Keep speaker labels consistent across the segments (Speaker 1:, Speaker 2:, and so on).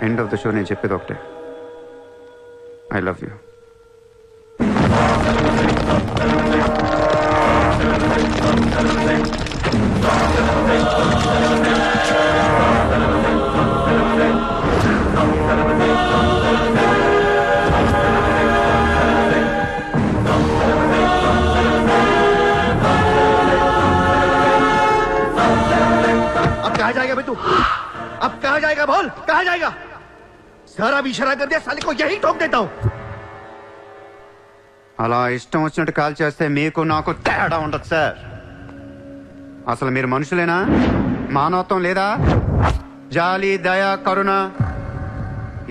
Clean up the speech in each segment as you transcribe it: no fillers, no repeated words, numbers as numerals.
Speaker 1: End of the show నేను చెప్పేది ఒకటే, ఐ లవ్ యూ.
Speaker 2: कहाँ जाएगा बे तू? अब कहाँ जाएगा बोल, कहाँ जाएगा? सारा भी इशारा कर दिया, साले को यही ठोक देता हूँ.
Speaker 1: అలా ఇష్టం వచ్చినట్టు కాల్ చేస్తే మీకు నాకు తేడా ఉండదు సార్. అసలు మీరు మనుషులేనా? మానవత్వం లేదా? జాలి, దయ, కరుణ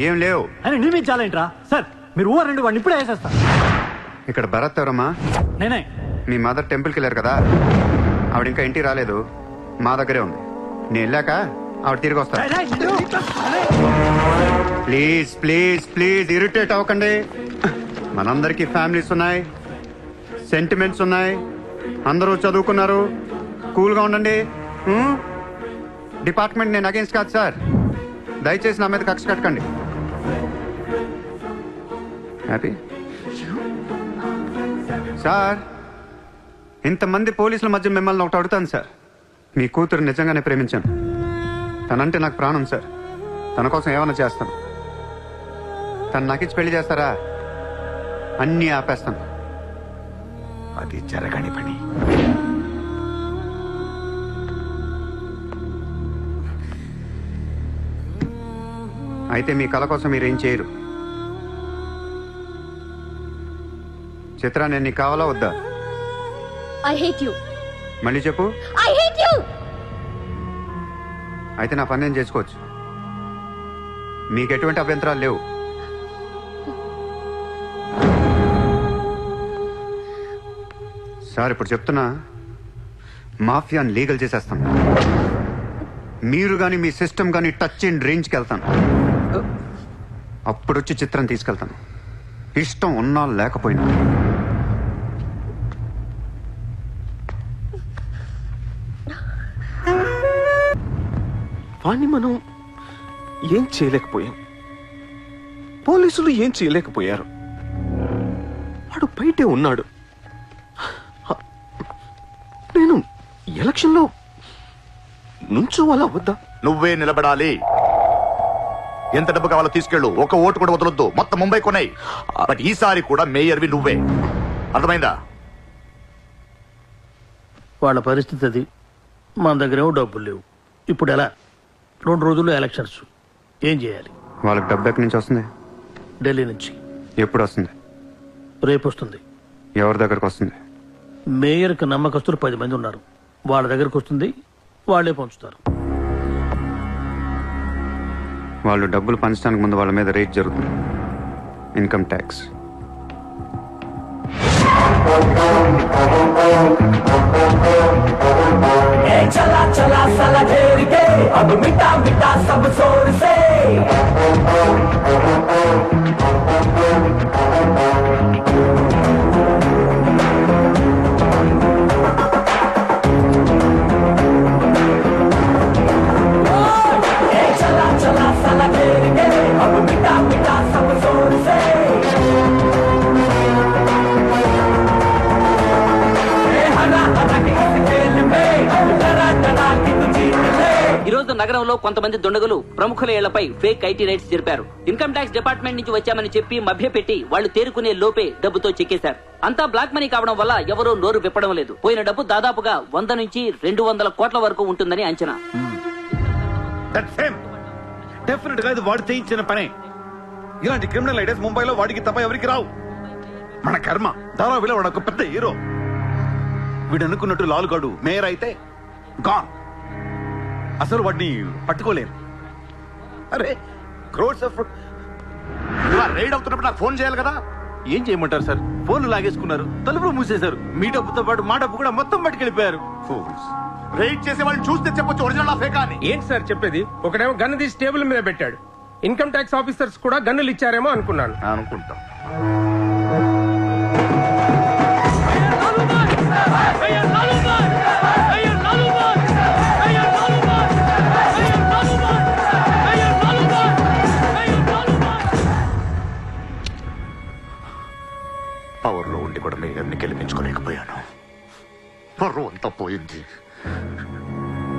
Speaker 1: ఏం లేవు.
Speaker 3: అని నిర్మించాలేంట్రా సార్? మీరు ఊరండి వాడిని ఇప్పుడే వేసేస్తా.
Speaker 1: ఇక్కడ భరత్ ఎవరమ్మా?
Speaker 3: నేనే.
Speaker 1: మీ మదర్ టెంపుల్కి వెళ్ళారు కదా, ఆవిడ ఇంకా ఇంటికి రాలేదు, మా దగ్గరే ఉంది. నేను వెళ్ళాక ఆవిడ తిరిగి వస్తా. ప్లీజ్ ప్లీజ్ ప్లీజ్ ఇరిటేట్ అవ్వకండి. మనందరికీ ఫ్యామిలీస్ ఉన్నాయి, సెంటిమెంట్స్ ఉన్నాయి, అందరూ చదువుకున్నారు, కూల్గా ఉండండి. డిపార్ట్మెంట్ నేను అగేన్స్ట్ కాదు సార్, దయచేసి నా మీద కక్ష కట్టకండి. Happy sir? ఇంతమంది పోలీసుల మధ్య మిమ్మల్ని ఒకటి అడుగుతాను సార్. మీ కూతురు నిజంగానే ప్రేమించాను, తనంటే నాకు ప్రాణం సార్. తన కోసం ఏమైనా చేస్తాను. తను నాకిచ్చి పెళ్లి చేస్తారా? అన్నీ ఆపేస్తాను.
Speaker 2: అది జరగని పని.
Speaker 1: అయితే మీ కళ కోసం మీరేం చేయరు. చిత్ర, నేను నీకు కావాలా వద్దా?
Speaker 4: I hate you.
Speaker 1: మళ్ళీ చెప్పు.
Speaker 4: I hate you.
Speaker 1: అయితే నా పని నేను చేసుకోవచ్చు, మీకు ఎటువంటి అభ్యంతరాలు లేవు. సార్ ఇప్పుడు చెప్తున్నా, మాఫియాని లీగల్ చేసేస్తాను. మీరు కానీ మీ సిస్టమ్ కానీ టచ్ అండ్ రేంజ్కి వెళ్తాను. అప్పుడు వచ్చి చిత్రం తీసుకెళ్తాను, ఇష్టం ఉన్నా లేకపోయినా.
Speaker 5: వాణ్ణి మనం ఏం చేయలేకపోయాం, పోలీసులు ఏం చేయలేకపోయారు. వాడు బయటే ఉన్నాడు. నేను ఎలక్షన్లో నుంచోవాలా వద్దా?
Speaker 2: నువ్వే నిలబడాలి. ఎంత డబ్బు కావాలో తీసుకెళ్ళు, ఒక ఓటు కూడా వదలొద్దు, మొత్తం ముంబై కొన్నాయి. బట్ ఈసారి కూడా మేయర్వి నువ్వే, అర్థమైందా?
Speaker 6: వాళ్ళ పరిస్థితి అది. మన దగ్గరేమో డబ్బులు లేవు. ఇప్పుడు ఎలా? 2 రోజుల్లో ఎలక్షన్స్. ఏం చేయాలి?
Speaker 1: వాళ్ళకి డబ్బు ఎక్కడి నుంచి వస్తుంది?
Speaker 6: ఢిల్లీ నుంచి.
Speaker 1: ఎప్పుడు వస్తుంది?
Speaker 6: రేపు వస్తుంది.
Speaker 1: ఎవరి దగ్గరకు వస్తుంది?
Speaker 6: మేయర్కి నమ్మకస్తులు 10 మంది ఉన్నారు, వాళ్ళ దగ్గరకు వస్తుంది, వాళ్ళే పంచుతారు.
Speaker 1: వాళ్ళు డబ్బులు పంచడానికి ముందు వాళ్ళ మీద రేట్ జరుగుతుంది, ఇన్కమ్ ట్యాక్స్.
Speaker 7: चला चला साला घेर के अब मिटा मिटा सब शोर से चला चला साला घेर के अब मिटा मिटा सब शोर से
Speaker 8: ఈ రోజు నగరంలో కొంతమంది దుండగులు ప్రముఖుల ఇళ్లపై ఫేక్ ఐటీ రైడ్స్ జరిపారు. ఇన్కమ్ ట్యాక్స్ డిపార్ట్మెంట్ నుంచి వచ్చామని చెప్పి మభ్యపెట్టి వాళ్ళు తేరుకునే లోపే డబ్బుతో చెక్కేశారు. అంతా బ్లాక్ మనీ కావడం వల్ల ఎవరూ నోరు విప్పడం లేదు. పోయిన డబ్బు దాదాపుగా 100 నుంచి 200 కోట్ల వరకు ఉంటుందని అంచనా.
Speaker 2: డెఫినెట్ గా ఇది వాడు చేయించిన పనే. ఇలాంటి క్రిమినల్ ఐడియాస్ ముంబైలో వాడికి తప్ప ఎవరికి రావు. మన కర్మ ధారావిలో వాడు ఒక పెద్ద హీరో. వీడు అనుకున్నట్టు లాలుగాడు మేయర్ అయితే గాన్. అసలు వాడిని పట్టుకోలేరు. అరే క్రోడ్స్ ఆఫ్ రైడ్ అవుతున్నప్పుడు నాకు ఫోన్ చేయాలి కదా.
Speaker 5: ఏం చేయమంటారు సార్? ఫోన్లు లాగేసుకున్నారు, తలుపులు మూసేశారు. మీ డబ్బుతో పాటు మా డబ్బు కూడా మొత్తం పట్టుకెళ్ళిపోయారు.
Speaker 2: రైడ్ చేసే వాళ్ళని చూస్తే చెప్పొచ్చు ఒరిజినల్ ఫేకా అని.
Speaker 9: ఏంటి సార్ చెప్పేది? ఒకడేమో గన్ను తీసి టేబుల్ మీద పెట్టాడు. ఇన్కమ్ ట్యాక్స్ ఆఫీసర్స్ కూడా గన్నులు ఇచ్చారేమో అనుకున్నాను.
Speaker 2: అనుకుంటాం.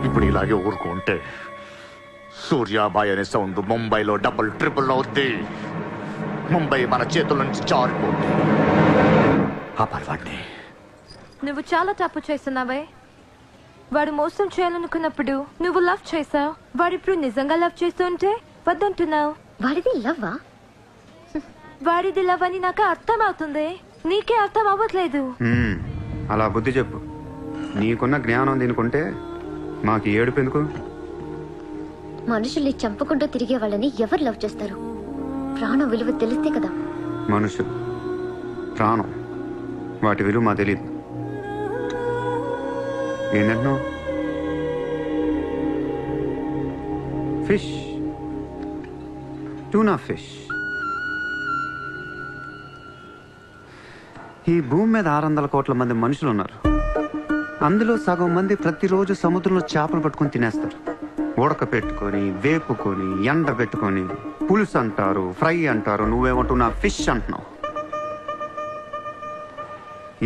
Speaker 10: ఇప్పుడు ఇలాగే ఊరుకుంటే సూర్యాబాయ్ అనే సౌండ్ ముంబైలో డబుల్ ట్రిపుల్ అవుద్ది. ముంబై మన చేతుల నుంచి జారిపోద్ది. ఆ పర్వాడిని
Speaker 4: నువ్వు చాలా తప్పు చేస్తున్నావే. వాడు మోసం చేయాలనుకున్నప్పుడు నువ్వు లవ్ చేసావు. వాడిప్పుడు నిజంగా లవ్ చేస్తుంటే వద్దంటున్నావు. వాడిది లవ్వా? వాడిది లవ్ అని నాకు అర్థం అవుతుంది, నీకే అర్థం అవ్వట్లేదు.
Speaker 1: అలా బుద్ధి చెప్పు. నీకున్న జ్ఞానం దీనికుంటే మాకు ఏడుపు ఎందుకు?
Speaker 4: మనుషుల్ని చంపుకుంటూ తిరిగే వాళ్ళని ఎవరు లవ్ చేస్తారు? ప్రాణం విలువ తెలిస్తే కదా.
Speaker 1: మనుషులు, ప్రాణం, వాటి విలువ మా తెలియదు. ఏంటంటున్నావు? Fish, tuna fish. ఈ భూమి మీద 600 కోట్ల మంది మనుషులు ఉన్నారు. అందులో సగం మంది ప్రతిరోజు సముద్రంలో చేపలు పట్టుకొని తినేస్తారు. ఉడక పెట్టుకొని, వేపుకొని, ఎండ పెట్టుకొని, పులుసు అంటారు, ఫ్రై అంటారు. నువ్వేమంటున్నా ఫిష్ అంటున్నావు.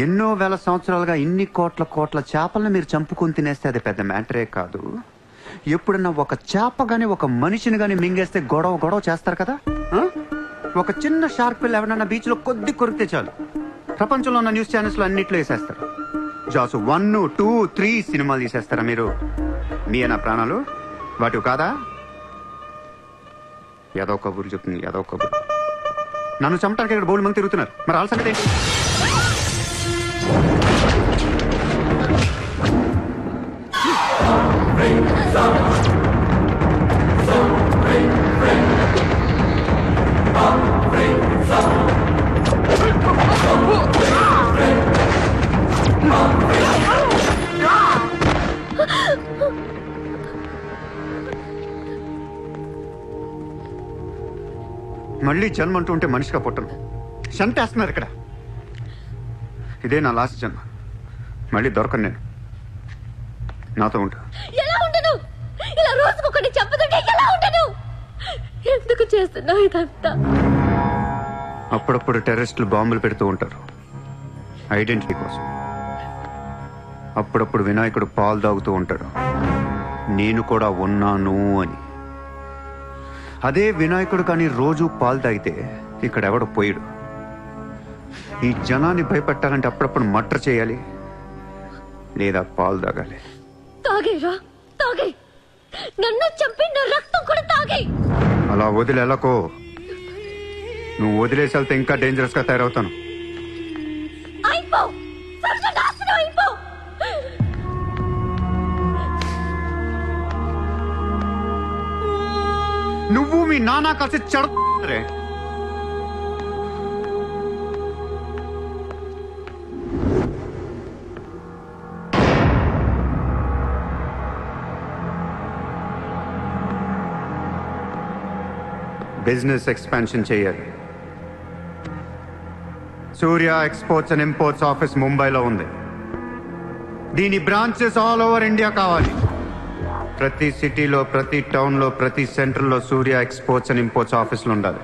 Speaker 1: ఎన్నో వేల సంవత్సరాలుగా ఇన్ని కోట్ల చేపలను మీరు చంపుకొని తినేస్తే అది పెద్ద మ్యాటరే కాదు. ఎప్పుడన్నా ఒక చేప గాని ఒక మనిషిని గాని మింగేస్తే గొడవ చేస్తారు కదా. ఒక చిన్న షార్క్ పిల్ల ఎవరన్నా బీచ్ లో కొద్ది కొరికితే చాలు, ప్రపంచంలో ఉన్న న్యూస్ ఛానల్స్ లో అన్నిట్లో వేసేస్తారు. జాసు 1, 2, 3 సినిమాలు తీసేస్తారా మీరు? మీ నా ప్రాణాలు వాటివి కాదా? ఏదో కబుర్లు చెప్తుంది, ఏదో కబుర్లు. నన్ను చంపడానికి ఇక్కడ బోల్డ్ మంది తిరుగుతున్నారు. మరి వాళ్ళ సంగతి ఏంటి? మళ్ళీ జన్మ అంటూ ఉంటే మనిషిగా పుట్టను. చంపేస్తున్నారు ఇక్కడ. ఇదే నా లాస్ట్ జన్మ. మళ్ళీ దొరకను నేను. నాతో ఉంటా.
Speaker 4: ఎలా ఉండను? ఇలా రోజుకొకటి చంపుతుంటే ఎలా ఉండను? ఎందుకు చేస్తున్నావు ఇదంతా?
Speaker 1: అప్పుడప్పుడు టెర్రరిస్టులు బాంబులు పెడుతూ ఉంటారు ఐడెంటిటీ కోసం. అప్పుడప్పుడు వినాయకుడు పాలు తాగుతూ ఉంటాడు, నేను కూడా ఉన్నాను అని. అదే వినాయకుడు కానీ రోజు పాలు తాగితే ఇక్కడ ఎవడు పోయాడు. ఈ జనాన్ని భయపెట్టాలంటే అప్పుడప్పుడు మర్డర్ చేయాలి, లేదా పాలు తాగాలి.
Speaker 4: తాగేరా, తాగే. నన్ను చంపి నా రక్తం కూడా తాగే.
Speaker 1: అలా వదిలేలకో. నువ్వు వదిలేసి వెళ్తే ఇంకా డేంజరస్ గా తయారవుతాను.
Speaker 4: అయిపో, సర్వనాశనం అయిపో.
Speaker 1: నువ్వు మీ నాన్న కలిసి చెడరే. బిజినెస్ ఎక్స్పాన్షన్ చేయాలి. సూర్య ఎక్స్పోర్ట్స్ అండ్ ఇంపోర్ట్స్ ఆఫీస్ ముంబైలో ఉంది. దీని బ్రాంచెస్ ఆల్ ఓవర్ ఇండియా కావాలి. ప్రతి సిటీలో, ప్రతి టౌన్లో, ప్రతి సెంటర్లో సూర్య ఎక్స్పోర్ట్స్ అండ్ ఇంపోర్ట్స్ ఆఫీసులు ఉండాలి.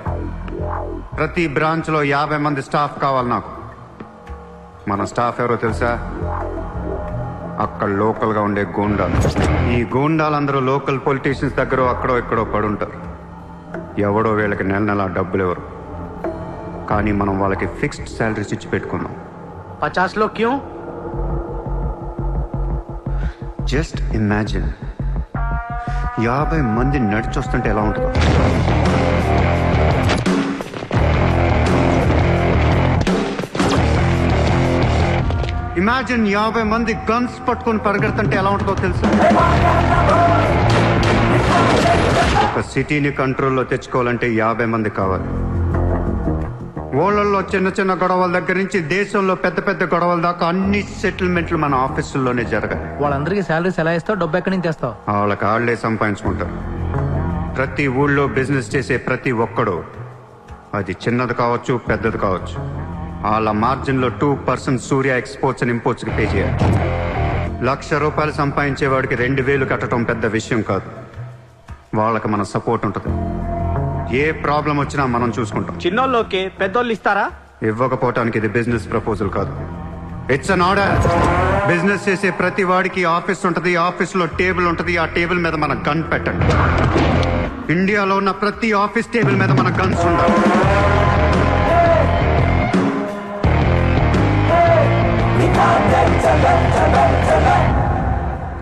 Speaker 1: ప్రతి బ్రాంచ్లో 50 మంది స్టాఫ్ కావాలి నాకు. మన స్టాఫ్ ఎవరో తెలుసా? అక్కడ లోకల్గా ఉండే గూండాలు. ఈ గూండాలందరూ లోకల్ పొలిటీషియన్స్ దగ్గర అక్కడో ఇక్కడో పడుంటారు. ఎవడో వీళ్ళకి నెల డబ్బులు ఎవరు, కానీ మనం వాళ్ళకి ఫిక్స్డ్ శాలరీస్ ఇచ్చి పెట్టుకున్నాం.
Speaker 6: 50 లో క్యూ?
Speaker 1: జస్ట్ ఇమాజిన్ 50 మంది నడిచొస్తుంటే ఎలా ఉంటుందో. ఇమాజిన్ 50 మంది గన్స్ పట్టుకొని పరిగెడుతుంటే ఎలా ఉంటుందో తెలుసు. ఒక సిటీని కంట్రోల్లో తెచ్చుకోవాలంటే 50 మంది కావాలి. ఊళ్ళల్లో చిన్న చిన్న గొడవల దగ్గర నుంచి దేశంలో పెద్ద పెద్ద గొడవల దాకా అన్ని సెటిల్మెంట్లు మన ఆఫీసుల్లోనే జరగాలి.
Speaker 3: వాళ్ళందరికీ శాలరీస్ ఎలా ఇస్తావు? డబ్బు ఎక్కడి నుంచి తెస్తావు?
Speaker 1: వాళ్ళకి ఆళ్లే సంపాదించుకుంటారు. ప్రతి ఊళ్ళో బిజినెస్ చేసే ప్రతి ఒక్కడు, అది చిన్నది కావచ్చు పెద్దది కావచ్చు, వాళ్ళ మార్జిన్లో 2% సూర్య ఎక్స్పోర్ట్స్ అండ్ ఇంపోర్ట్స్ కి పే చేయాలి. ₹1,00,000 సంపాదించేవాడికి 2,000 కట్టడం పెద్ద విషయం కాదు. వాళ్ళకి మన సపోర్ట్ ఉంటుంది. ఏ ప్రాబ్లం వచ్చినా మనం చూసుకుంటాం.
Speaker 3: చిన్నోళ్ళకి పెద్దోళ్ళు ఇస్తారా?
Speaker 1: ఇవ్వకపోవటానికి ఇది బిజినెస్ ప్రపోజల్ కాదు, ఇట్స్ అన్ ఆర్డర్. బిజినెస్ చేసే ప్రతి వాడికి ఆఫీస్ ఉంటది, ఆఫీస్ లో టేబుల్ ఉంటది. ఆ టేబుల్ మీద మన గన్ పెట్టండి. ఇండియాలో ఉన్న ప్రతి ఆఫీస్ టేబుల్ మీద మన గన్స్ ఉండాలి.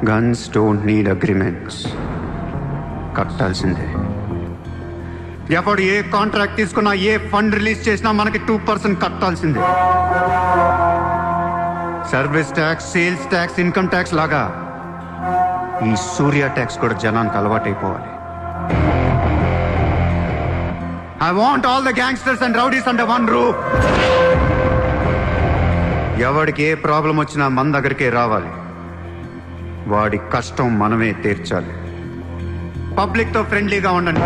Speaker 1: Guns don't need agreements. కట్టాల్సిందే. ఎవడు ఏ కాంట్రాక్ట్ తీసుకున్నా, ఏ ఫండ్ రిలీజ్ చేసినా మనకి 2% కట్టాల్సిందే. Service tax, sales tax, income tax లాగా ఈ సూర్య ట్యాక్స్ కూడా జనానికి అలవాటైపోవాలి. I want all the gangsters and rowdies under one roof. ఎవడికి ఏ ప్రాబ్లం వచ్చినా మన దగ్గరికే రావాలి. వాడి కష్టం మనమే తీర్చాలి. పబ్లిక్ తో ఫ్రెండ్లీగా ఉండండి.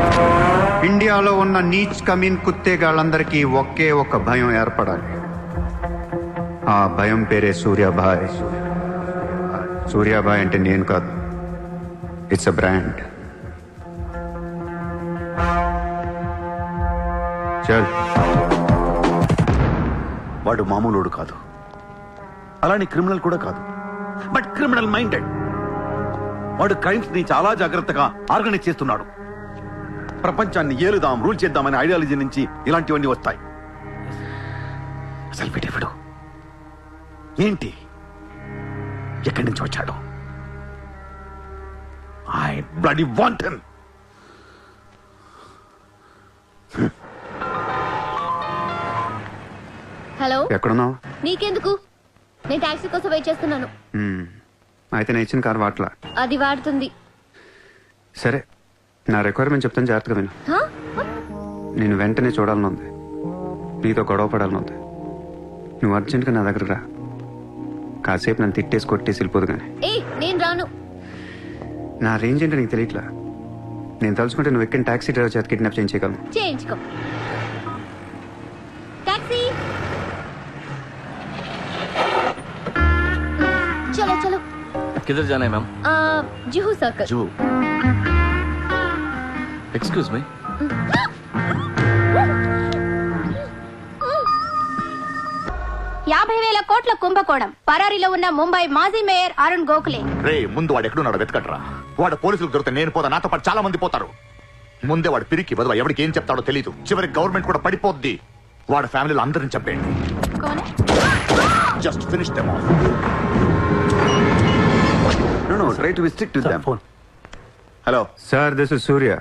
Speaker 1: ఇండియాలో ఉన్న నీచ్ కమీన్ కుత్తేగాళ్ళందరికీ ఒకే ఒక భయం ఏర్పడాలి. ఆ భయం పేరే సూర్యాభాయ్. సూర్యాభాయ్ అంటే నేను కాదు, ఇట్స్ అ బ్రాండ్. చల్.
Speaker 2: వాడు మామూలుడు కాదు, అలానే క్రిమినల్ కూడా కాదు, బట్ క్రిమినల్ మైండెడ్. వాడు క్రైమ్స్ ని చాలా జాగ్రత్తగా ఆర్గనైజ్ చేస్తున్నాడు. ప్రపంచాన్ని ఏలుదాం, రూల్ చేద్దామనే ఐడియాలజీ నుంచి ఇలాంటివన్నీ వస్తాయి. అసలు వీడెవడు, ఏంటి, ఎక్కడి నుంచి వచ్చాడు? I bloody want him.
Speaker 4: Hello,
Speaker 1: ఎక్కడున్నావు?
Speaker 4: నీకెందుకు? నేను టాక్సీ కోసం వెయిట్ చేస్తున్నాను.
Speaker 1: అయితే నేను ఇచ్చిన కారు వాట్లా.
Speaker 4: అది వాడుతుంది.
Speaker 1: సరే, నా రిక్వైర్మెంట్ చెప్తాను, జాగ్రత్తగా విను.
Speaker 4: హా?
Speaker 1: నేను వెంటనే చూడాలని ఉంది, నీతో గొడవ పడాలని ఉంది. నువ్వు అర్జెంట్గా నా దగ్గర రా. కాసేపు నన్ను తిట్టేసి కొట్టేసి వెళ్ళిపోదు కానీ.
Speaker 4: నేను రాను.
Speaker 1: నా రేంజ్ ఏంటో నీకు తెలియట్లా. నేను తలుచుకుంటే నువ్వు ఎక్కిన టాక్సీ డ్రైవర్ చేత కిడ్నాప్ చేయించగలను.
Speaker 4: చేయించుకో. టాక్సీ, చలో చలో.
Speaker 5: किधर जाना है ma'am?
Speaker 4: Juhu circle.
Speaker 5: Juhu. Excuse me.
Speaker 4: కోట్ల కుంభకోణం. పరారీలో ఉన్న ముంబై మాజీ మేయర్ అరుణ్ గోఖలే.
Speaker 10: రే, ముందు వాడు ఎక్కడున్నాడు వెతకట్రా. వాడు పోలీసులకు దొరికితే నేను పోతా, నాతో పాటు చాలా మంది పోతారు. ముందే వాడు పిరికి బదువా, ఎవరికి ఏం చెప్తాడో తెలీదు. చివరికి గవర్నమెంట్ కూడా పడిపోద్ది. వాడు ఫ్యామిలీలో అందరిని చంపేయండి. Just finish them off.
Speaker 2: No, try to be strict with them.
Speaker 6: Phone.
Speaker 2: Hello
Speaker 1: sir, this is Surya.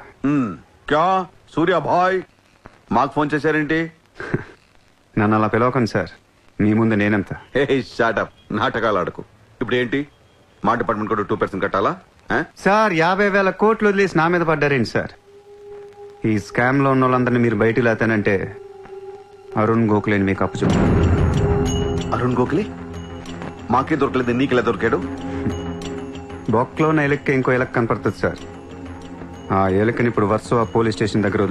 Speaker 2: క్యా సూర్య భాయ్, మాకు ఫోన్ చేశారేంటి?
Speaker 1: నన్ను అలా పిలవకండి సార్, మీ ముందు నేనెంత.
Speaker 2: హే షాటప్, నాటకాలు ఆడకు. ఇప్పుడు ఏంటి, మా డిపార్ట్మెంట్ కూడా 2% కట్టాలా?
Speaker 1: సార్, 50,000 కోట్లు వదిలేసి నా మీద పడ్డారేంటి సార్? ఈ స్కామ్ లో ఉన్న వాళ్ళందరినీ మీరు బయటికి లేతానంటే అరుణ్ గోఖలేని మీకు అప్పు చెప్పు.
Speaker 2: అరుణ్ గోఖలే మాకే దొరకలేదు, నీకెలా దొరికాడు?
Speaker 1: బొక్కలో ఉన్న ఎలక్క ఇంకో ఎలక్క కనపడుతుంది సార్. ఆ ఎలక్కని ఇప్పుడు వర్సో పోలీస్ స్టేషన్ దగ్గర వదిలేస్తారు.